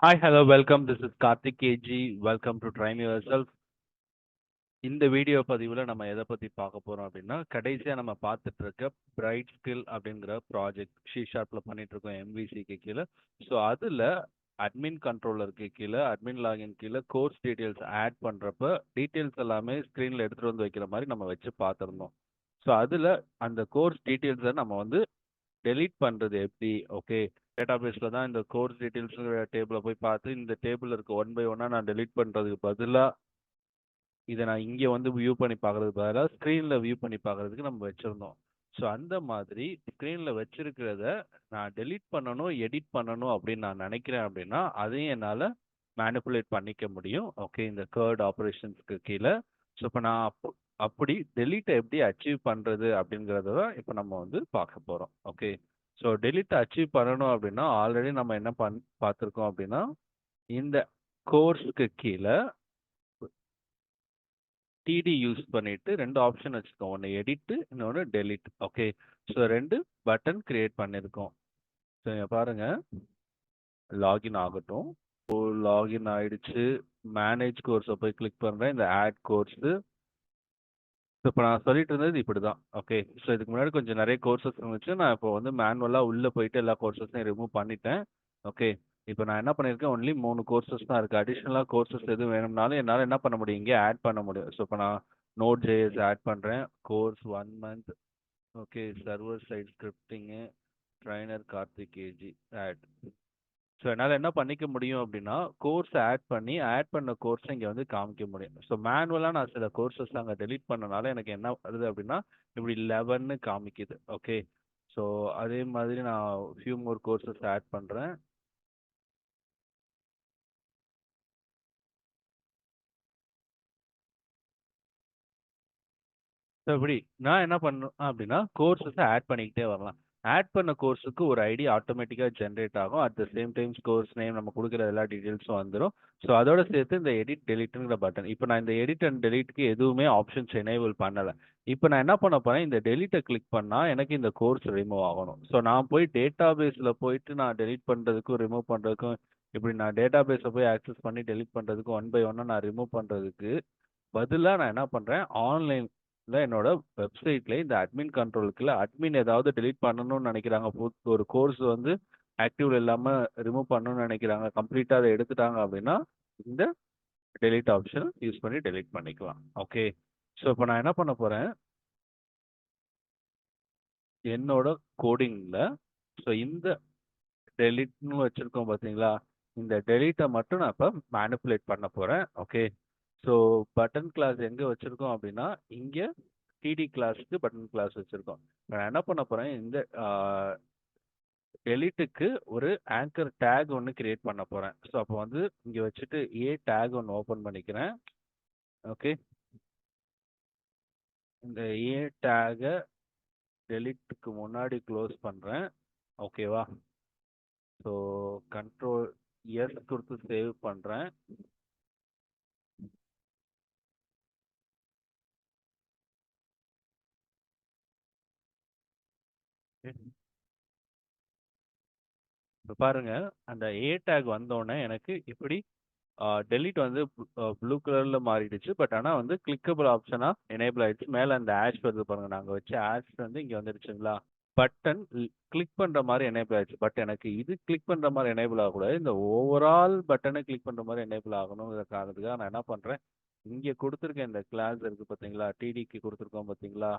Hi, hello, welcome. This is Karthik KG. Welcome to Try Me Yourself. இந்த video பதிவுல நம்ம எதை பத்தி பார்க்க போறோம் அப்படின்னா, கடைசியா நம்ம பார்த்துட்டு இருக்க பிரைட் ஸ்கில் அப்படிங்கிற ப்ராஜெக்ட் சி ஷார்ப்ல பண்ணிட்டு இருக்கோம் எம்விசிக்கு கீழே. ஸோ அதுல அட்மின் கண்ட்ரோலருக்கு கீழே அட்மின் லாகின் கீழே கோர்ஸ் டீடைல்ஸ் ஆட் பண்றப்ப டீடைல்ஸ் எல்லாமே ஸ்க்ரீன்ல எடுத்துட்டு வந்து வைக்கிற மாதிரி நம்ம வச்சு பார்த்துருந்தோம். ஸோ அதுல அந்த கோர்ஸ் டீடைல்ஸை நம்ம வந்து டெலீட் பண்றது எப்படி? ஓகே, டேட்டாபேஸ்ல தான் இந்த கோர்ஸ் டீடைல்ஸ் டேபிள போய் பார்த்து இந்த டேபிள் இருக்க ஒன் பை ஒன்னா நான் டெலீட் பண்றதுக்கு பதிலா இதை நான் இங்க வந்து வியூ பண்ணி பார்க்கறதுக்கு பதிலாக ஸ்க்ரீன்ல வியூ பண்ணி பார்க்கறதுக்கு நம்ம வச்சிருந்தோம். ஸோ அந்த மாதிரி ஸ்க்ரீன்ல வச்சிருக்கிறத நான் டெலீட் பண்ணணும், எடிட் பண்ணணும் அப்படின்னு நான் நினைக்கிறேன் அப்படின்னா அதையும் என்னால் மேனிப்புலேட் பண்ணிக்க முடியும். ஓகே, இந்த கேர்ட் ஆப்ரேஷன்ஸ்க்கு கீழே. ஸோ இப்போ நான் அப்படி டெலீட்டை எப்படி அச்சீவ் பண்ணுறது அப்படிங்கிறத தான் இப்போ நம்ம வந்து பார்க்க போகிறோம். ஓகே, ஸோ டெலீட்டை அச்சீவ் பண்ணணும் அப்படின்னா ஆல்ரெடி நம்ம என்ன பார்த்துருக்கோம் அப்படின்னா, இந்த கோர்ஸ்க்கு கீழே டிடி யூஸ் பண்ணிட்டு ரெண்டு ஆப்ஷன் வச்சுருக்கோம். ஒன்று எடிட், இன்னொன்று டெலிட். ஓகே, ஸோ ரெண்டு பட்டன் கிரியேட் பண்ணியிருக்கோம். ஸோ இங்க பாருங்க, லாகின் ஆகட்டும். லாகின் ஆயிடுச்சு. மேனேஜ் கோர்ஸை போய் கிளிக் பண்ணுறேன். இந்த ஆட் கோர்ஸு. இப்போ நான் சொல்லிட்டு இருந்தது இப்படி தான். ஓகே, ஸோ இதுக்கு முன்னாடி கொஞ்சம் நிறைய கோர்சஸ் இருந்துச்சு. நான் இப்போ வந்து மேனுவலாக உள்ளே போயிட்டு எல்லா கோர்சஸையும் ரிமூவ் பண்ணிட்டேன். ஓகே, இப்போ நான் என்ன பண்ணியிருக்கேன், ஒன்லி 3 கோர்சஸ் தான் இருக்குது. அடிஷ்னலாக கோர்சஸ் எதுவும் வேணும்னாலும் என்னால் என்ன பண்ண முடியும், இங்கே ஆட் பண்ண முடியும். ஸோ இப்போ நான் நோட் ஜேஎஸ் ஆட் பண்ணுறேன். Course 1 month. Okay, server side scripting, trainer Karthik KG add. So என்னால் என்ன பண்ணிக்க முடியும் அப்படின்னா, கோர்ஸ் ஆட் பண்ணி ஆட் பண்ண கோர்ஸை இங்கே வந்து காமிக்க முடியும். ஸோ மேனுவலாக நான் சில கோர்சஸ் அங்கே டெலீட் பண்ணனால எனக்கு என்ன வருது அப்படின்னா, இப்படி 11ன்னு காமிக்குது. ஓகே, ஸோ அதே மாதிரி நான் ஃபியூ மோர் கோர்சஸ் ஆட் பண்ணுறேன். ஸோ இப்படி நான் என்ன பண்ணணும் அப்படின்னா, கோர்சஸை ஆட் பண்ணிக்கிட்டே வரலாம். ஆட் பண்ண கோர்ஸுக்கு ஒரு ஐடி ஆட்டோமேட்டிக்காக ஜென்ரேட் ஆகும். At the same time course name நம்ம கொடுக்குற எல்லா டீட்டெயில்ஸும் வந்துடும். ஸோ அதோட சேர்த்து இந்த எடிட் டெலிட்டுங்கிற பட்டன். இப்போ நான் இந்த எடிட் அண்ட் டெலிட்டுக்கு எதுவுமே ஆப்ஷன்ஸ் எனேபிள் பண்ணலை. இப்போ நான் என்ன பண்ண போறேன், இந்த டெலிட்டை கிளிக் பண்ணால் எனக்கு இந்த கோர்ஸ் ரிமூவ் ஆகணும். ஸோ நான் போய் டேட்டா பேஸில் போயிட்டு நான் டெலிட் பண்ணுறதுக்கும் ரிமூவ் பண்ணுறதுக்கும், இப்படி நான் டேட்டா பேஸை போய் ஆக்சஸ் பண்ணி டெலிட் பண்ணுறதுக்கும் ஒன் பை ஒன்னாக நான் ரிமூவ் பண்ணுறதுக்கு பதிலாக நான் என்ன பண்ணுறேன், ஆன்லைனில் என்னோட வெப்சைட்ல இந்த அட்மின் கண்ட்ரோலுக்குள்ள அட்மின் ஏதாவது டெலீட் பண்ணணும்னு நினைக்கிறாங்க, ஒரு கோர்ஸ் வந்து ஆக்டிவ்ல இல்லாமல் ரிமூவ் பண்ணணும்னு நினைக்கிறாங்க, கம்ப்ளீட்டாக அதை எடுத்துட்டாங்க அப்படின்னா இந்த டெலீட் ஆப்ஷன் யூஸ் பண்ணி டெலீட் பண்ணிக்கலாம். ஓகே, ஸோ இப்போ நான் என்ன பண்ண போகிறேன், என்னோட கோடிங்கில் ஸோ இந்த டெலிட்னு வச்சுருக்கோம் பார்த்தீங்களா, இந்த டெலீட்டை மட்டும் நான் இப்போ மேனிப்புலேட் பண்ண போகிறேன். ஓகே, ஸோ பட்டன் கிளாஸ் எங்கே வச்சுருக்கோம் அப்படின்னா, இங்கே டிடி கிளாஸ்க்கு பட்டன் கிளாஸ் வச்சுருக்கோம். நான் என்ன பண்ண போகிறேன், இந்த டெலிட்டுக்கு ஒரு ஆங்கர் டேக் ஒன்று கிரியேட் பண்ண போகிறேன். ஸோ அப்போ வந்து இங்கே வச்சுட்டு ஏ டேக் ஒன்று ஓப்பன் பண்ணிக்கிறேன். ஓகே, இந்த ஏ டேகை டெலிட்டுக்கு முன்னாடி க்ளோஸ் பண்ணுறேன். ஓகேவா, ஸோ கண்ட்ரோல் எஸ் கொடுத்து சேவ் பண்ணுறேன். இப்போ பாருங்க, அந்த ஏ டேக் வந்தோடனே எனக்கு இப்படி டெலிட் வந்து ப்ளூ கலரில் மாறிடுச்சு. பட் ஆனால் வந்து கிளிக்கபிள் ஆப்ஷனாக எனேபிள் ஆயிடுச்சு. மேலே அந்த ஆஷ் வருது பாருங்க, நாங்கள் வச்ச ஆஷ் வந்து இங்கே வந்துடுச்சுங்களா. பட்டன் கிளிக் பண்ணுற மாதிரி எனேபிள் ஆயிடுச்சு. பட் எனக்கு இது கிளிக் பண்ணுற மாதிரி எனேபிள் ஆகக்கூடாது, இந்த ஓவரால் பட்டனை கிளிக் பண்ணுற மாதிரி எனேபிள் ஆகணுங்கிற காரணத்துக்காக நான் என்ன பண்ணுறேன், இங்கே கொடுத்துருக்கேன் இந்த கிளாஸ் இருக்குது பார்த்தீங்களா, டிடிக்கு கொடுத்துருக்கோம் பார்த்தீங்களா,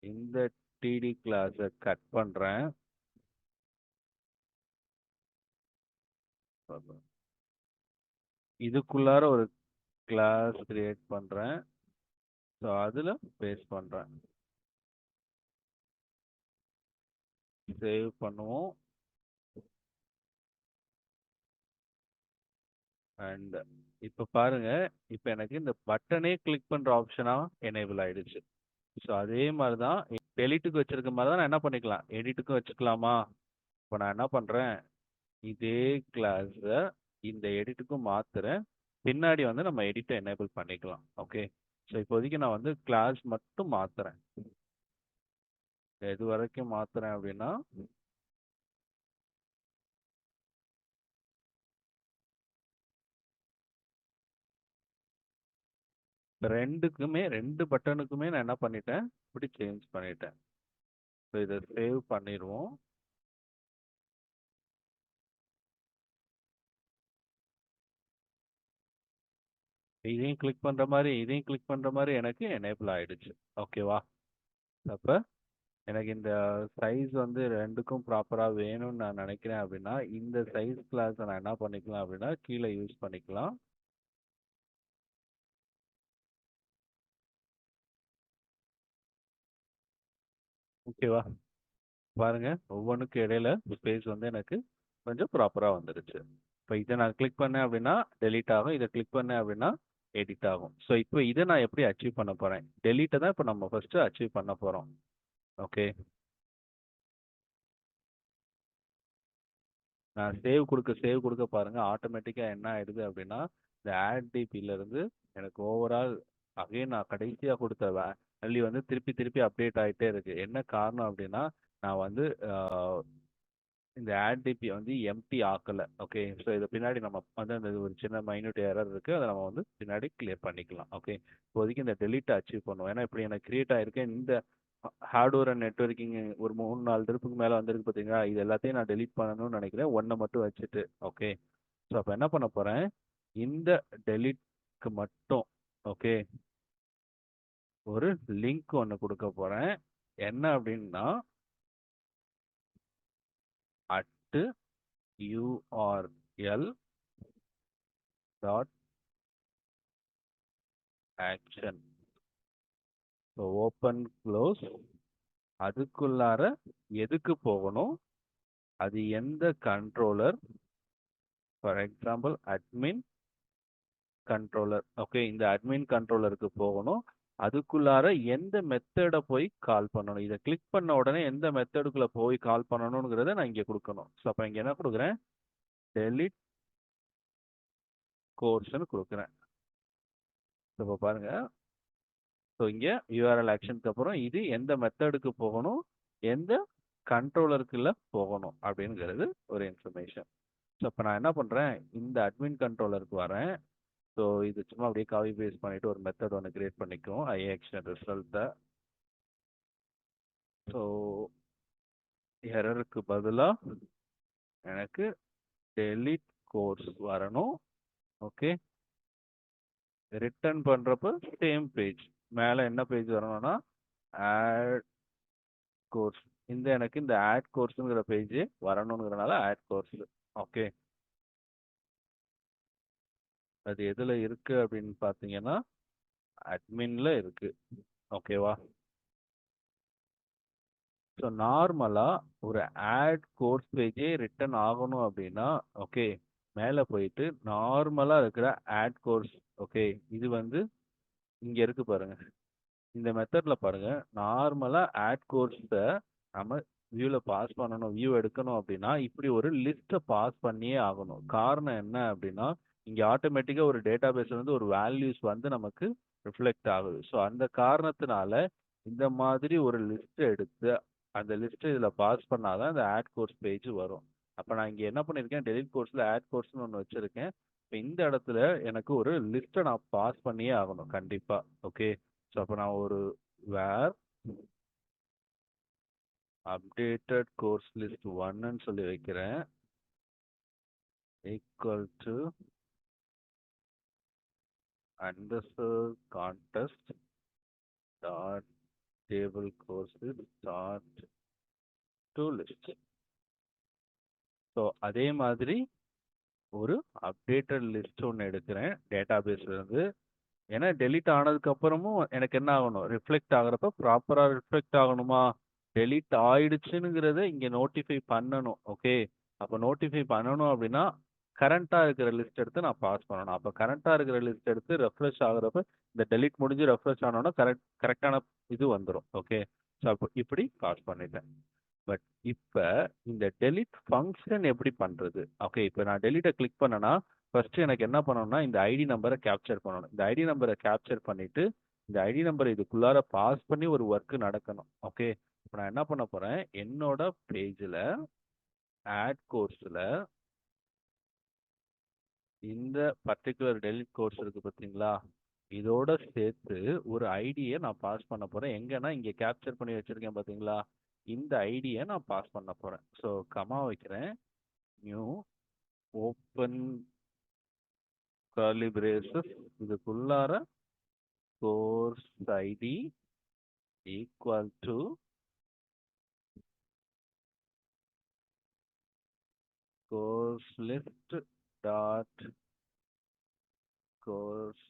இந்த டிடி கிளாஸை கட் பண்ணுறேன். இதுக்குள்ளார ஒரு கிளாஸ் கிரியேட் பண்ணுறேன். ஸோ அதில் பேஸ்ட் பண்ணுறேன். சேவ் பண்ணுவோம். அண்ட் இப்போ பாருங்க, இப்போ எனக்கு இந்த பட்டனே கிளிக் பண்ணுற ஆப்ஷனாக எனேபிள் ஆயிடுச்சு. ஸோ அதே மாதிரி தான் டெலிட்டுக்கு வச்சிருக்க மாதிரி தான் நான் என்ன பண்ணிக்கலாம், எடிட்டுக்கும் வச்சுக்கலாமா. இப்போ நான் என்ன பண்ணுறேன், இதே கிளாஸை இந்த எடிட்டுக்கும் மாற்றுறேன். பின்னாடி வந்து நம்ம எடிட்டை எனேபிள் பண்ணிக்கலாம். ஓகே, ஸோ இப்போதைக்கு நான் வந்து கிளாஸ் மட்டும் மாற்றுறேன். எது வரைக்கும் மாற்றுறேன் அப்படின்னா, ரெண்டுக்குமே 2 பட்டனுக்குமே நான் என்ன பண்ணிட்டேன், இப்படி சேஞ்ச் பண்ணிட்டேன். ஸோ இதை சேவ் பண்ணிடுவோம். இதையும் கிளிக் பண்ற மாதிரி இதையும் கிளிக் பண்ற மாதிரி எனக்கு எனேபிள் ஆயிடுச்சு. ஓகேவா? அப்ப எனக்கு இந்த சைஸ் வந்து ரெண்டுக்கும் ப்ராப்பரா வேணும்னு நான் நினைக்கிறேன் அப்படின்னா இந்த சைஸ் கிளாஸ் நான் என்ன பண்ணிக்கலாம் அப்படின்னா கீழே யூஸ் பண்ணிக்கலாம். ஓகேவா? பாருங்க, ஒவ்வொன்றுக்கும் இடையில ஸ்பேஸ் வந்து எனக்கு கொஞ்சம் ப்ராப்பரா வந்துடுச்சு. இப்போ இதை நான் கிளிக் பண்ணேன் அப்படின்னா டெலீட் ஆகும், இதை கிளிக் பண்ணேன் அப்படின்னா எடிட் ஆகும். ஸோ இப்போ இதை நான் எப்படி அச்சீவ் பண்ண போறேன்? டெலீட்டை தான் இப்போ நம்ம ஃபர்ஸ்ட் அச்சீவ் பண்ண போறோம். ஓகே, நான் சேவ் கொடுக்க பாருங்க, ஆட்டோமேட்டிக்கா என்ன ஆயிடுது அப்படின்னா இந்த ஆட் டிபில இருந்து எனக்கு ஓவரால் அகைன் நான் கடைசியா கொடுத்த வேல்யூ வந்து திருப்பி திருப்பி அப்டேட் ஆயிட்டே இருக்கு. என்ன காரணம் அப்படின்னா நான் வந்து இந்த ஆட் டிபி வந்து எம்டி ஆக்கல. ஓகே, ஸோ இது பின்னாடி நம்ம வந்து அந்த ஒரு சின்ன மைன்யூட் எரர் இருக்கு, அதை நம்ம வந்து பின்னாடி கிளியர் பண்ணிக்கலாம். ஓகே, இப்போதைக்கு இந்த டெலீட்டை அச்சீவ் பண்ணுவோம். ஏன்னா இப்படி எனக்கு கிரியேட் ஆயிருக்கு இந்த ஹார்ட்வேர் அண்ட் நெட்வொர்க்கிங் ஒரு 3-4 திருப்புக்கு மேலே வந்திருக்கு பார்த்தீங்களா? இது எல்லாத்தையும் நான் டெலீட் பண்ணணும்னு நினைக்கிறேன், ஒன்றை மட்டும் வச்சுட்டு. ஓகே, ஸோ அப்போ என்ன பண்ண போகிறேன், இந்த டெலீட்க்கு மட்டும் ஓகே ஒரு லிங்க் ஒன்று கொடுக்க போகிறேன். என்ன அப்படின்னா @url dot action. So open close, அதுக்குள்ளார எதுக்கு போகணும், அது எந்த controller, for example admin controller. Okay, இந்த அட்மின் கண்ட்ரோலருக்கு போகணும், அதுக்குள்ளார எந்த மெத்தடை போய் கால் பண்ணணும், இதை கிளிக் பண்ண உடனே எந்த மெத்தடுக்குள்ள போய் கால் பண்ணணுங்கிறத நான் இங்கே கொடுக்கணும். ஸோ அப்போ இங்கே என்ன கொடுக்குறேன், டெலிட் கோர்ஸ்னு கொடுக்குறேன். இப்போ பாருங்க, ஸோ இங்கே யூஆர்எல் ஆக்ஷனுக்கு அப்புறம் இது எந்த மெத்தடுக்கு போகணும், எந்த கண்ட்ரோலருக்குள்ள போகணும் அப்படிங்கிறது ஒரு இன்ஃபர்மேஷன். ஸோ இப்போ நான் என்ன பண்ணுறேன், இந்த அட்மின் கண்ட்ரோலருக்கு வரேன். ஸோ இது சும்மா அப்படியே காப்பி பேஸ்ட் பண்ணிட்டு ஒரு மெத்தட் ஒன்று கிரியேட் பண்ணிக்கும், ஐ ஆக்ஷன் ரிசல்ட்டை. ஸோ எரருக்கு பதிலாக எனக்கு டெலிட் கோர்ஸ் வரணும். ஓகே, ரிட்டர்ன் பண்ணுறப்ப சேம் பேஜ், மேலே என்ன பேஜ் வரணும்னா ஆட் கோர்ஸ். எனக்கு இந்த ஆட் கோர்ஸுங்கிற பேஜ் வரணுங்கிறனால ஆட் கோர்ஸ். ஓகே, அது எதில் இருக்கு அப்படின்னு பார்த்தீங்கன்னா அட்மின்ல இருக்கு. ஓகேவா? ஸோ நார்மலாக ஒரு ஆட் கோர்ஸ் பேஜே ரிட்டர்ன் ஆகணும் அப்படின்னா ஓகே மேலே போயிட்டு நார்மலாக இருக்கிற ஆட் கோர்ஸ். ஓகே, இது வந்து இங்கே இருக்கு பாருங்க, இந்த மெத்தடில் பாருங்க, நார்மலாக ஆட் கோர்ஸை நம்ம வியூவில் பாஸ் பண்ணணும், வியூ எடுக்கணும் அப்படின்னா இப்படி ஒரு லிஸ்ட்டை பாஸ் பண்ணியே ஆகணும். காரணம் என்ன அப்படின்னா இங்கே ஆட்டோமேட்டிக்காக ஒரு டேட்டா பேஸ்ல இருந்து ஒரு வேல்யூஸ் வந்து நமக்கு ரிஃப்ளெக்ட் ஆகுது. ஸோ அந்த காரணத்தினால இந்த மாதிரி ஒரு லிஸ்ட் எடுத்து அந்த லிஸ்ட் இதில் பாஸ் பண்ணாதான் இந்த ஆட் கோர்ஸ் பேஜ் வரும். அப்போ நான் இங்கே என்ன பண்ணியிருக்கேன், டெலிட் கோர்ஸில் ஆட் கோர்ஸ்னு ஒன்று வச்சுருக்கேன். இப்போ இந்த இடத்துல எனக்கு ஒரு லிஸ்ட்டை நான் பாஸ் பண்ணியே ஆகணும் கண்டிப்பாக. ஓகே, ஸோ அப்போ நான் ஒரு வேர் அப்டேட்டட் கோர்ஸ் லிஸ்ட் 1ன்னு சொல்லி வைக்கிறேன், equal to underscore contest dot table courses dot to list. So அதே மாதிரி ஒரு அப்டேட்டட் லிஸ்ட் ஒன்று எடுக்கிறேன் டேட்டாபேஸ்ல இருந்து. ஏன்னா டெலீட் ஆனதுக்கு அப்புறமும் எனக்கு என்ன ஆகணும், ரிஃப்ளெக்ட் ஆகிறப்ப ப்ராப்பராக ரிஃப்ளெக்ட் ஆகணுமா, டெலீட் ஆயிடுச்சுங்கிறத இங்கே நோட்டிஃபை பண்ணணும். ஓகே, அப்போ நோட்டிஃபை பண்ணணும் அப்படின்னா கரண்ட்டாக இருக்கிற லிஸ்ட் எடுத்து நான் பாஸ் பண்ணணும். அப்போ கரண்ட்டாக இருக்கிற லிஸ்ட் எடுத்து ரெஃப்ரெஷ் ஆகுறப்ப இந்த டெலீட் முடிஞ்சு ரெஃப்ரெஷ் ஆனோன்னா கரெக்டான இது வந்துடும். ஓகே, ஸோ அப்போ இப்படி பாஸ் பண்ணிட்டேன். பட் இப்போ இந்த டெலிட் ஃபங்க்ஷன் எப்படி பண்ணுறது? ஓகே, இப்போ நான் டெலிட்டை கிளிக் பண்ணேன்னா ஃபர்ஸ்ட் எனக்கு என்ன பண்ணணும்னா இந்த ஐடி நம்பரை கேப்சர் பண்ணணும். இந்த ஐடி நம்பரை கேப்சர் பண்ணிட்டு இந்த ஐடி நம்பரை இதுக்குள்ளார பாஸ் பண்ணி ஒரு ஒர்க் நடக்கணும். ஓகே, இப்போ நான் என்ன பண்ண போறேன், என்னோட பேஜில் ஆட் கோர்ஸில் இந்த பர்டிகுலர் டெலிட் கோர்ஸ் இருக்கு பார்த்தீங்களா, இதோட சேர்த்து ஒரு ஐடியை நான் பாஸ் பண்ண போறேன். எங்கன்னா இங்க கேப்சர் பண்ணி வச்சிருக்கேன் பாத்தீங்களா, இந்த ஐடியை நான் பாஸ் பண்ண போறேன். ஸோ கமா வைக்கிறேன், நியூ ஓப்பன் கர்லி பிரேசஸ், இதுக்குள்ளார course ID equal to course list dot course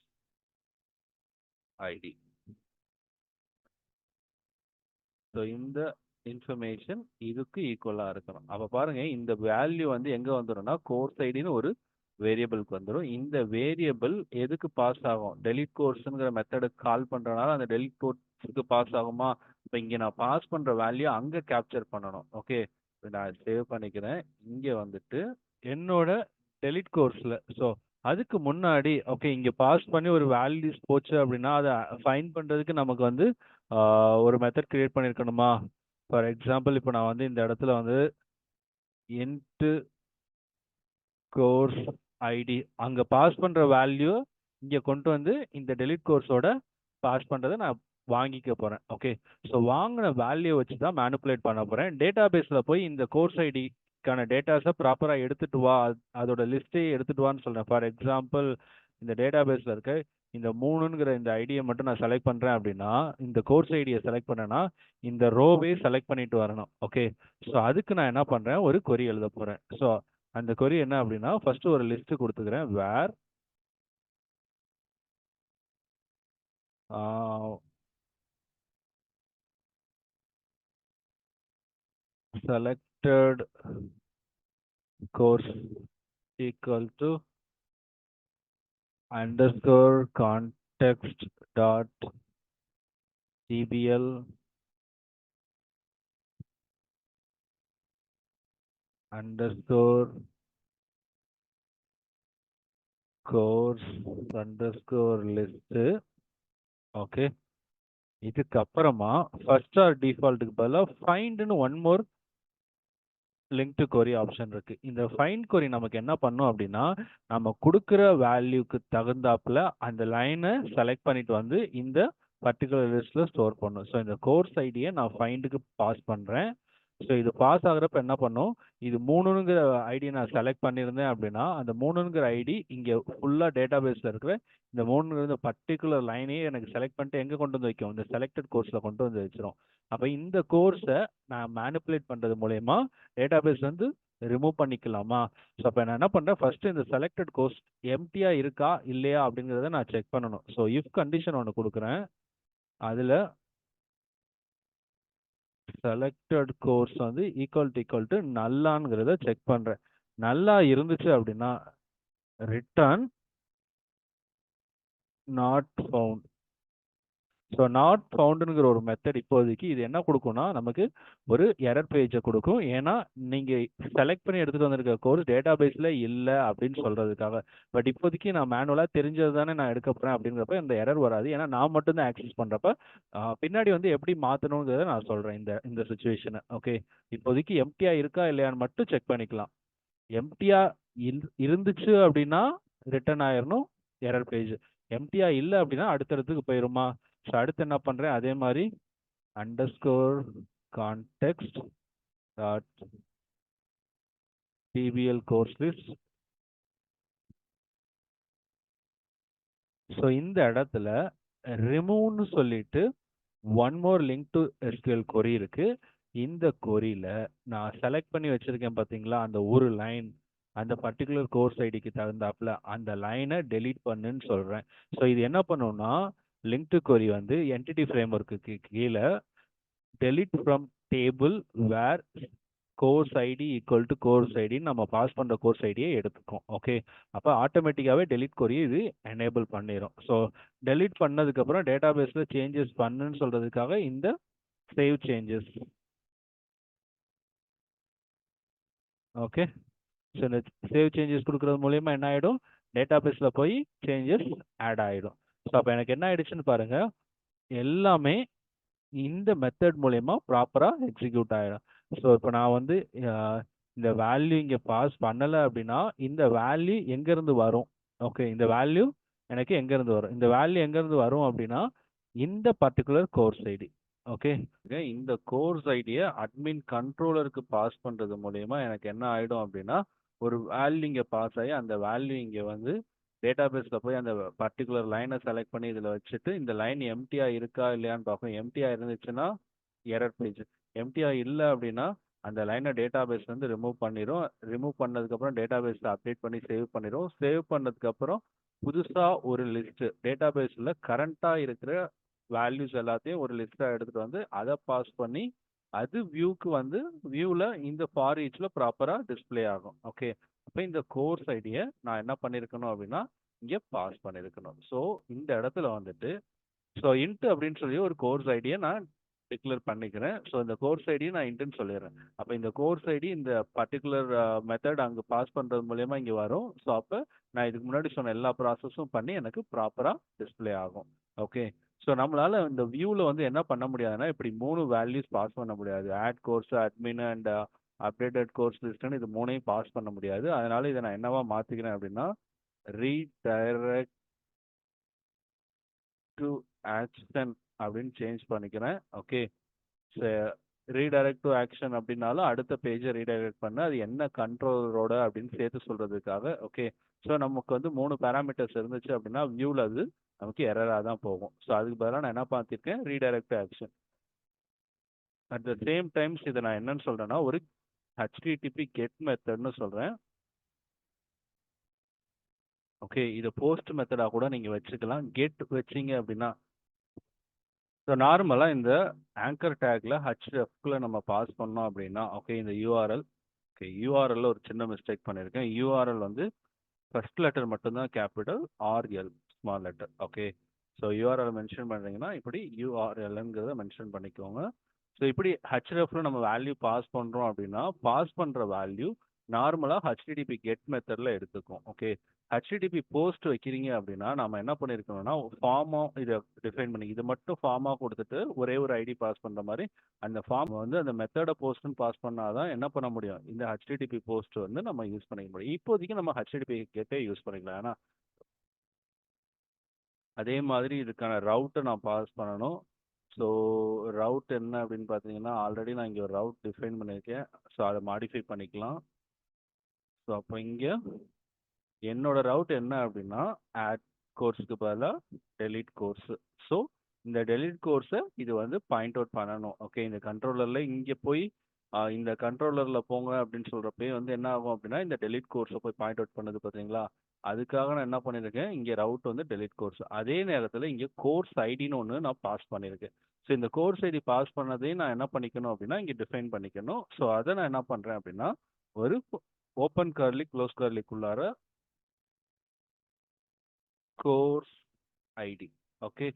id. So இந்த இன்ஃபர்மேஷன் இதுக்கு ஈக்குவலா இருக்கணும். அப்ப பாருங்க, இந்த வேல்யூ வந்து எங்க வந்துடும்னா கோர்ஸ் ஐடின்னு ஒரு வேரியபிளுக்கு வந்துடும். இந்த வேரியபிள் எதுக்கு பாஸ் ஆகும்? டெலிட் கோர்ஸ்ங்கிற மெத்தடுக்கு கால் பண்றதுனால அந்த டெலிட் கோர்ஸ்க்கு பாஸ் ஆகுமா? இப்போ இங்க நான் பாஸ் பண்ற வேல்யூ அங்க கேப்சர் பண்ணணும். ஓகே, நான் சேவ் பண்ணிக்கிறேன். இங்க வந்துட்டு என்னோட டெலிட் கோர்ஸ்ல, ஸோ அதுக்கு முன்னாடி ஓகே இங்க பாஸ் பண்ணி ஒரு வேல்யூஸ் போச்சு அப்படின்னா அதை ஃபைன் பண்றதுக்கு நமக்கு வந்து ஒரு மெத்தட் கிரியேட் பண்ணியிருக்கணுமா? ஃபார் எக்ஸாம்பிள் இப்போ நான் வந்து இந்த இடத்துல வந்து இன்ட் கோர்ஸ் ஐடி அங்க பாஸ் பண்ற வேல்யூ இங்க கொண்டு வந்து இந்த டெலிட் கோர்ஸோட பாஸ் பண்றதை நான் வாங்கிக்க போறேன். ஓகே, ஸோ வாங்கின வேல்யூ வச்சு தான் மேனிப்புலேட் பண்ண போறேன். டேட்டா பேஸ்ல போய் இந்த கோர்ஸ் ஐடிக்கான டேட்டாஸை ப்ராப்பரா எடுத்துட்டு வா, அதோட லிஸ்ட்டே எடுத்துட்டு வான்னு சொல்றேன். ஃபார் எக்ஸாம்பிள் இந்த டேட்டா பேஸ்ல இருக்க இந்த 3ங்கிற இந்த ஐடியை மட்டும் நான் செலக்ட் பண்றேன் அப்படின்னா, இந்த கோர்ஸ் ஐடியை செலக்ட் பண்ணேன்னா இந்த ரோவே செலக்ட் பண்ணிட்டு வரணும். ஓகே, ஸோ அதுக்கு நான் என்ன பண்றேன், ஒரு கொரி எழுத போறேன். ஸோ அந்த கொரி என்ன அப்படின்னா, ஃபர்ஸ்ட் ஒரு லிஸ்ட் கொடுத்துக்கிறேன், வேர் selected course equal to underscore context dot dbl underscore course underscore list. Okay, இதுக்கப்புறமா ஃபர்ஸ்ட் ஆர் டிஃபால்ட்டுக்கு பதிலாக ஃபைண்ட்னு one more link to query option இருக்கு. இந்த ஃபைண்ட் கொரி நமக்கு என்ன பண்ணும் அப்படின்னா, நம்ம கொடுக்குற வேல்யூக்கு தகுந்தாப்புல அந்த லைனை செலக்ட் பண்ணிட்டு வந்து இந்த பர்டிகுலர் லிஸ்ட்ல ஸ்டோர் பண்ணும். ஸோ இந்த கோர்ஸ் ஐடியை நான் ஃபைண்டுக்கு பாஸ் பண்றேன். ஸோ இது பாஸ் ஆகுறப்ப என்ன பண்ணும், இது 3ங்கிற ஐடி நான் செலக்ட் பண்ணியிருந்தேன் அப்படின்னா அந்த 3ங்கிற ஐடி இங்கே ஃபுல்லாக டேட்டா பேஸில் இருக்கிற இந்த 3ங்கிற பர்டிகுலர் லைனையே எனக்கு செலக்ட் பண்ணிட்டு எங்கே கொண்டு வந்து வைக்கும், இந்த செலக்டட் கோர்ஸில் கொண்டு வந்து வச்சிரும். அப்போ இந்த கோர்ஸை நான் மேனிப்புலேட் பண்ணுறது மூலயமா டேட்டாபேஸ் வந்து ரிமூவ் பண்ணிக்கலாமா? ஸோ அப்போ நான் என்ன பண்ணுறேன், ஃபர்ஸ்ட் இந்த செலக்டட் கோர்ஸ் எம்டியா இருக்கா இல்லையா அப்படிங்கிறத நான் செக் பண்ணணும். ஸோ இஃப் கண்டிஷன் ஒன்று கொடுக்குறேன், அதில் செலக்டட் கோர்ஸ் வந்து ஈக்குவல் டு நல்லாங்கிறத செக் பண்ணுறேன். நல்லா இருந்துச்சு அப்படின்னா return not found. So not ஃபவுண்டுங்கிற ஒரு மெத்தட் இப்போதைக்கு இது என்ன கொடுக்கும்னா நமக்கு ஒரு எரர் பேஜை கொடுக்கும். ஏன்னா நீங்கள் செலக்ட் பண்ணி எடுத்துகிட்டு வந்திருக்க கோர்ஸ் டேட்டா பேஸில் இல்லை அப்படின்னு சொல்கிறதுக்காக. பட் இப்போதைக்கு நான் மேனுவலாக தெரிஞ்சது தானே நான் எடுக்க போகிறேன் அப்படிங்கிறப்ப இந்த எரர் வராது. ஏன்னா நான் மட்டும்தான் ஆக்சஸ் பண்ணுறப்ப பின்னாடி வந்து எப்படி மாற்றணுங்கிறத நான் சொல்கிறேன் இந்த இந்த சுச்சுவேஷனை. ஓகே, இப்போதைக்கு எம்டியா இருக்கா இல்லையான்னு மட்டும் செக் பண்ணிக்கலாம். எம்டியா இருந்துச்சு அப்படின்னா ரிட்டர்ன் ஆயிரணும் எரர் பேஜ். எம்டியா இல்லை அப்படின்னா அடுத்தடுத்துக்கு போயிருமா? ஸோ அடுத்து என்ன பண்ணுறேன், அதே மாதிரி underscore context dot DBL course list. So இந்த இடத்துல ரிமூவ்னு சொல்லிட்டு one more link to SQL query இருக்கு. இந்த கொரியில நான் செலக்ட் பண்ணி வச்சிருக்கேன் பார்த்தீங்களா, அந்த ஒரு லைன் அந்த பர்டிகுலர் கோர்ஸ் ஐடிக்கு தகுந்தாப்புல அந்த லைனை டெலீட் பண்ணுன்னு சொல்கிறேன். ஸோ இது என்ன பண்ணுன்னா, லிங்க் டு கொரி வந்து என்டிட்டி ஃப்ரேம் ஒர்க்குக்கு கீழே delete from table where course ID equal to course ஐடின்னு நம்ம பாஸ் பண்ணுற கோர்ஸ் ஐடியை எடுத்துக்கும். ஓகே, அப்போ ஆட்டோமேட்டிக்காகவே டெலிட் கொரி இது எனேபிள் பண்ணிடும். ஸோ டெலிட் பண்ணதுக்கப்புறம் டேட்டா பேஸில் சேஞ்சஸ் பண்ணுன்னு சொல்கிறதுக்காக இந்த சேவ் சேஞ்சஸ். ஓகே, ஸோ இந்த சேவ் சேஞ்சஸ் கொடுக்குறது மூலயமா என்ன ஆகிடும், டேட்டா பேஸில் போய் சேஞ்சஸ் ஆட் ஆகிடும். ஸோ அப்போ எனக்கு என்ன ஆயிடுச்சுன்னு பாருங்க, எல்லாமே இந்த மெத்தட் மூலயமா ப்ராப்பராக எக்ஸிக்யூட் ஆகிடும். ஸோ இப்போ நான் வந்து இந்த வேல்யூ இங்கே பாஸ் பண்ணலை அப்படின்னா இந்த வேல்யூ எங்கேருந்து வரும்? ஓகே, இந்த வேல்யூ எனக்கு எங்கேருந்து வரும், இந்த வேல்யூ எங்கேருந்து வரும் அப்படின்னா இந்த பர்டிகுலர் கோர்ஸ் ஐடி. ஓகே, இந்த கோர்ஸ் ஐடியை அட்மின் கண்ட்ரோலருக்கு பாஸ் பண்ணுறது மூலயமா எனக்கு என்ன ஆகிடும் அப்படின்னா ஒரு வேல்யூ இங்கே பாஸ் ஆகி அந்த வேல்யூ இங்கே வந்து டேட்டாபேஸில் போய் அந்த பர்டிகுலர் லைனை செலக்ட் பண்ணி இதில் வச்சுட்டு இந்த லைன் எம்டியாக இருக்கா இல்லையான்னு பார்ப்போம். எம்டியாக இருந்துச்சுன்னா எரர் பேஜ், எம்டியாக இல்லை அப்படின்னா அந்த லைனை டேட்டாபேஸ் வந்து ரிமூவ் பண்ணிடும். ரிமூவ் பண்ணதுக்கப்புறம் டேட்டாபேஸில் அப்டேட் பண்ணி சேவ் பண்ணிடும். சேவ் பண்ணதுக்கப்புறம் புதுசாக ஒரு லிஸ்ட்டு டேட்டாபேஸில் கரண்ட்டாக இருக்கிற வேல்யூஸ் எல்லாத்தையும் ஒரு லிஸ்ட்டாக எடுத்துகிட்டு வந்து அதை பாஸ் பண்ணி அது வியூக்கு வந்து வியூவில் இந்த ஃபார் ஈச்சில் ப்ராப்பராக டிஸ்பிளே ஆகும். ஓகே, அப்போ இந்த கோர்ஸ் ஐடியை நான் என்ன பண்ணியிருக்கணும் அப்படின்னா இங்கே பாஸ் பண்ணியிருக்கணும். ஸோ இந்த இடத்துல வந்துட்டு ஸோ இன்ட் அப்படின்னு சொல்லி ஒரு கோர்ஸ் ஐடியை நான் டிக்ளேர் பண்ணிக்கிறேன். ஸோ இந்த கோர்ஸ் ஐடியை நான் இன்ட்டுன்னு சொல்லிடுறேன். அப்போ இந்த கோர்ஸ் ஐடி இந்த பர்டிகுலர் மெத்தட் அங்கே பாஸ் பண்ணுறது மூலயமா இங்கே வரும். ஸோ அப்போ நான் இதுக்கு முன்னாடி சொன்ன எல்லா ப்ராசஸும் பண்ணி எனக்கு ப்ராப்பராக டிஸ்பிளே ஆகும். ஓகே, ஸோ நம்மளால இந்த வியூவில் வந்து என்ன பண்ண முடியாதுன்னா இப்படி 3 வேல்யூஸ் பாஸ் பண்ண முடியாது. Add course, admin and updated course லிஸ்ட்னு இது 3ஐயும் பாஸ் பண்ண முடியாது. அதனால இதை நான் என்னவா மாற்றிக்கிறேன் அப்படின்னா ரீடைரக்ட் டு ஆக்ஷன் அப்படின்னு சேஞ்ச் பண்ணிக்கிறேன். ஓகே, ரீடைரக்ட் டு ஆக்ஷன் அப்படின்னாலும் அடுத்த பேஜை ரீடைரக்ட் பண்ண அது என்ன கண்ட்ரோலரோட அப்படின்னு சேர்த்து சொல்றதுக்காக. ஓகே, ஸோ நமக்கு வந்து 3 பேராமீட்டர்ஸ் இருந்துச்சு அப்படின்னா வியூவில் அது நமக்கு எரராக தான் போகும். ஸோ அதுக்கு பதிலாக நான் என்ன பார்த்துருக்கேன், redirect action. At the same times இதை நான் என்னன்னு சொல்றேன்னா ஒரு ஹெச்டிடிபி கெட் மெத்தட்னு சொல்றேன். ஓகே, இதை போஸ்ட் மெத்தடாக கூட நீங்கள் வச்சுக்கலாம். கெட் வச்சிங்க அப்படின்னா ஸோ நார்மலாக இந்த ஆங்கர் டேக்ல ஹெச்எஃப்ல நம்ம பாஸ் பண்ணோம் அப்படின்னா ஓகே இந்த யூஆர்எல். ஓகே, யூஆர்எல்ல ஒரு சின்ன மிஸ்டேக் பண்ணியிருக்கேன். யூஆர்எல் வந்து ஃபர்ஸ்ட் லெட்டர் மட்டும்தான் capital, RL small letter. Okay, so URL mention பண்ணுறீங்கன்னா இப்படி யூஆர்எல்ங்கிறத மென்ஷன் பண்ணிக்கோங்க. ஸோ இப்படி ஹெச்எஃப்ல நம்ம வேல்யூ பாஸ் பண்ணுறோம் அப்படின்னா பாஸ் பண்ணுற வேல்யூ நார்மலாக ஹெச்டிடிபி கெட் மெத்தடில் எடுத்துக்கும். ஓகே, ஹெச்டிடிபி போஸ்ட் வைக்கிறீங்க அப்படின்னா நம்ம என்ன பண்ணியிருக்கணும்னா ஃபார்மாக இதை டிஃபைன் பண்ணி இது மட்டும் ஃபார்மாக கொடுத்துட்டு ஒரே ஒரு ஐடி பாஸ் பண்ணுற மாதிரி அந்த ஃபார்ம் வந்து அந்த மெத்தடை போஸ்ட்னு பாஸ் பண்ணாதான் என்ன பண்ண முடியும், இந்த ஹெச்டிடிபி போஸ்ட் வந்து நம்ம யூஸ் பண்ணிக்க முடியும். இப்போதைக்கு நம்ம ஹெச்டிடிபி கெட்டே யூஸ் பண்ணிக்கலாம். ஏன்னா அதே மாதிரி இதுக்கான ரவுட்டை நான் பாஸ் பண்ணணும். ஸோ ரவுட் என்ன அப்படின்னு பார்த்தீங்கன்னா ஆல்ரெடி நான் இங்கே ஒரு ரவுட் டிஃபைன் பண்ணியிருக்கேன். ஸோ அதை மாடிஃபை பண்ணிக்கலாம். ஸோ அப்போ இங்கே என்னோட ரவுட் என்ன அப்படின்னா ஆட் கோர்ஸுக்கு பதிலாக டெலீட் கோர்ஸ். ஸோ இந்த டெலீட் கோர்ஸை இது வந்து பாயிண்ட் அவுட் பண்ணணும். ஓகே, இந்த கண்ட்ரோலரில் இங்கே போய் இந்த கண்ட்ரோலரில் போங்க அப்படின்னு சொல்கிறப்பே வந்து என்ன ஆகும் அப்படின்னா இந்த டெலீட் கோர்ஸை போய் பாயிண்ட் அவுட் பண்ணது பார்த்தீங்களா. அதுக்காக நான் என்ன பண்ணியிருக்கேன், இங்கே ரவுட் வந்து டெலீட் கோர்ஸ். அதே நேரத்தில் இங்கே கோர்ஸ் ஐடின்னு ஒன்று நான் பாஸ் பண்ணியிருக்கேன். ஸோ இந்த கோர்ஸ் ஐடி பாஸ் பண்ணதையும் நான் என்ன பண்ணிக்கணும் அப்படின்னா இங்கே டிஃபைன் பண்ணிக்கணும். ஸோ அதை நான் என்ன பண்ணுறேன் அப்படின்னா ஒரு ஓப்பன் கர்லி க்ளோஸ் கர்லிக்குள்ளார course ID. Okay,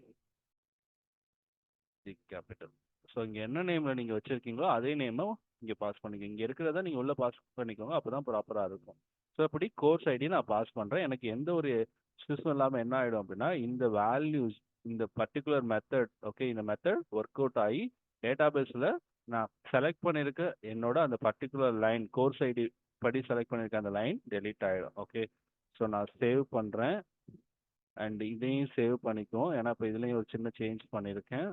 the capital. So இங்கே என்ன நேமில் நீங்கள் வச்சுருக்கீங்களோ அதே நேமை இங்கே பாஸ் பண்ணிக்கோங்க. இங்கே இருக்கிறத நீங்கள் உள்ளே பாஸ் பண்ணிக்கோங்க, அப்போ தான் ப்ராப்பராக இருக்கும். ஸோ இப்படி கோர்ஸ் ஐடி நான் பாஸ் பண்ணுறேன். எனக்கு எந்த ஒரு இஷ்யூஸும் இல்லாமல் என்ன ஆகிடும் அப்படின்னா இந்த வேல்யூஸ் இந்த பர்டிகுலர் மெத்தட் ஓகே இந்த மெத்தட் ஒர்க் அவுட் ஆகி டேட்டாபேஸில் நான் செலக்ட் பண்ணியிருக்க என்னோட அந்த பர்டிகுலர் லைன் கோர்ஸ் ஐடி படி செலக்ட் பண்ணியிருக்க அந்த லைன் டெலீட் ஆகிடும். ஓகே, ஸோ நான் சேவ் பண்ணுறேன் அண்ட் இதையும் சேவ் பண்ணிக்குவோம். ஏன்னா இப்போ இதுலேயும் ஒரு சின்ன சேஞ்ச் பண்ணியிருக்கேன்.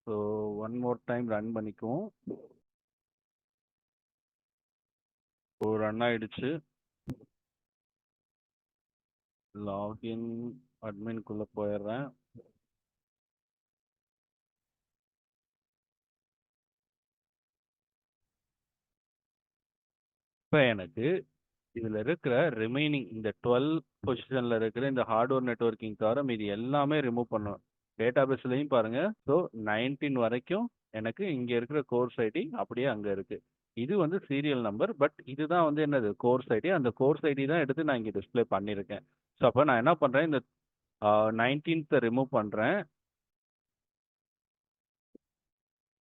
So one more time run பண்ணிக்குவோம். ஸோ ரன் ஆயிடுச்சு. லாகின் அட்மின்குள்ளே போயிடுறேன். இப்போ எனக்கு இதில் இருக்கிற ரிமைனிங் இந்த 12 பொசிஷனில் இருக்கிற இந்த ஹார்ட்வேர் நெட்வொர்க்கிங் தவிர மீதி எல்லாமே ரிமூவ் பண்ணுவேன். டேட்டாபேஸ்லையும் பாருங்கள். ஸோ 19 வரைக்கும் எனக்கு இங்கே இருக்கிற கோர்ஸ் ஐடி அப்படியே அங்கே இருக்குது. இது வந்து சீரியல் நம்பர், பட் இதுதான் வந்து என்னது கோர்ஸ் ஐடி. அந்த கோர்ஸ் ஐடி தான் எடுத்து நான் இங்கே டிஸ்பிளே பண்ணியிருக்கேன். ஸோ அப்போ நான் என்ன பண்ணுறேன், இந்த 19th ரிமூவ் பண்ணுறேன்.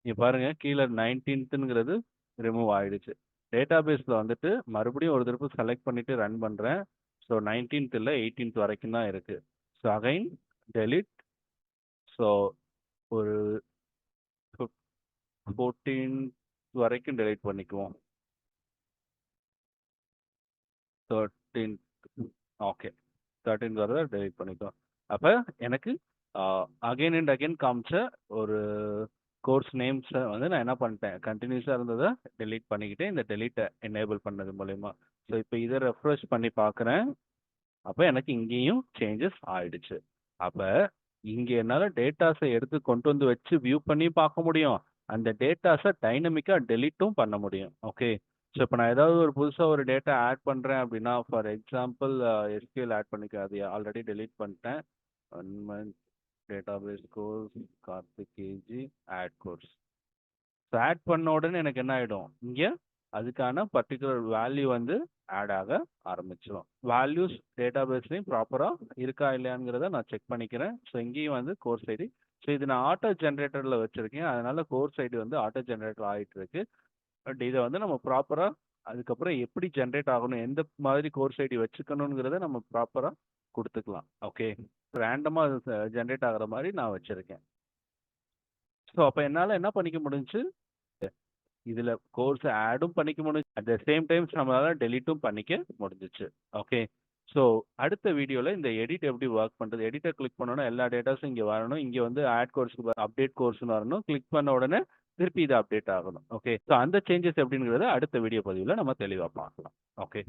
இங்கே பாருங்கள் கீழே 19ங்கிறது ரிமூவ் ஆகிடுச்சு. டேட்டாபேஸில் வந்துட்டு மறுபடியும் ஒரு திருப்பு செலக்ட் பண்ணிவிட்டு ரன் பண்ணுறேன். ஸோ 19th இல்லை 18th வரைக்கும் தான் இருக்குது. So again delete. ஸோ ஒரு 14th வரைக்கும் டெலிட் பண்ணிக்குவோம். 13th okay. 13 வரத டெலீட் பண்ணிக்கோ. அப்ப எனக்கு அகைன் அண்ட் அகைன் காமிச்ச ஒரு கோர்ஸ் நேம்ஸை வந்து நான் என்ன பண்ணிட்டேன், கண்டினியூஸாக இருந்ததை டெலீட் பண்ணிக்கிட்டேன் இந்த டெலீட்டை எனேபிள் பண்ணது மூலயமா. ஸோ இப்போ இதை ரெஃப்ரெஷ் பண்ணி பார்க்குறேன். அப்போ எனக்கு இங்கேயும் சேஞ்சஸ் ஆயிடுச்சு. அப்போ இங்கே என்னால் டேட்டாஸை எடுத்து கொண்டு வந்து வச்சு வியூ பண்ணி பார்க்க முடியும், அந்த டேட்டாஸை டைனமிக்காக டெலீட்டும் பண்ண முடியும். ஓகே, ஸோ இப்போ நான் ஏதாவது ஒரு புதுசாக ஒரு டேட்டா ஆட் பண்ணுறேன் அப்படின்னா, ஃபார் எக்ஸாம்பிள் எஸ்கியூஎல் ஆட் பண்ணிக்க, அது ஆல்ரெடி டெலீட் பண்ணிட்டேன். 1 month database course Karthik KG add course. So add பண்ண உடனே எனக்கு என்ன ஆகிடும், இங்கே அதுக்கான பர்டிகுலர் வேல்யூ வந்து ஆட் ஆக ஆரம்பிச்சிடும். வேல்யூஸ் டேட்டாபேஸ்லையும் ப்ராப்பராக இருக்கா இல்லையாங்கிறத நான் செக் பண்ணிக்கிறேன். ஸோ இங்கேயும் வந்து கோர்ஸ் ஐடி, ஸோ இது நான் ஆட்டோ ஜென்ரேட்டரில் வச்சுருக்கேன், அதனால கோர்ஸ் ஐடி வந்து ஆட்டோ ஜென்ரேட்டர் ஆகிட்டு இருக்கு. பட் இதை வந்து நம்ம ப்ராப்பராக அதுக்கப்புறம் எப்படி ஜென்ரேட் ஆகணும், எந்த மாதிரி கோர்ஸ் ஐடி வச்சுக்கணுங்கிறத நம்ம ப்ராப்பராக கொடுத்துக்கலாம். ஓகே, ரேண்டமாக அது ஜென்ரேட் ஆகிற மாதிரி நான் வச்சுருக்கேன். ஸோ அப்போ என்னால் என்ன பண்ணிக்க முடிஞ்சுச்சு, இதில் கோர்ஸ் ஆடும் பண்ணிக்க முடிஞ்சு, அட் த சேம் டைம்ஸ் நம்மளால் டெலீட்டும் பண்ணிக்க முடிஞ்சிச்சு. ஓகே, ஸோ அடுத்த வீடியோவில் இந்த எடிட் எப்படி ஒர்க் பண்ணுறது, எடிட்டை கிளிக் பண்ணோன்னா எல்லா டேட்டாஸும் இங்கே வரணும், இங்கே வந்து ஆட் கோர்ஸுக்கு அப்டேட் கோர்ஸ்னு வரணும், கிளிக் பண்ண உடனே திருப்பி இது அப்டேட் ஆகணும். ஓகே, ஸோ அந்த சேஞ்சஸ் எப்படிங்கிறத அடுத்த வீடியோ பதிவில் நம்ம தெளிவாக பார்க்கலாம். ஓகே.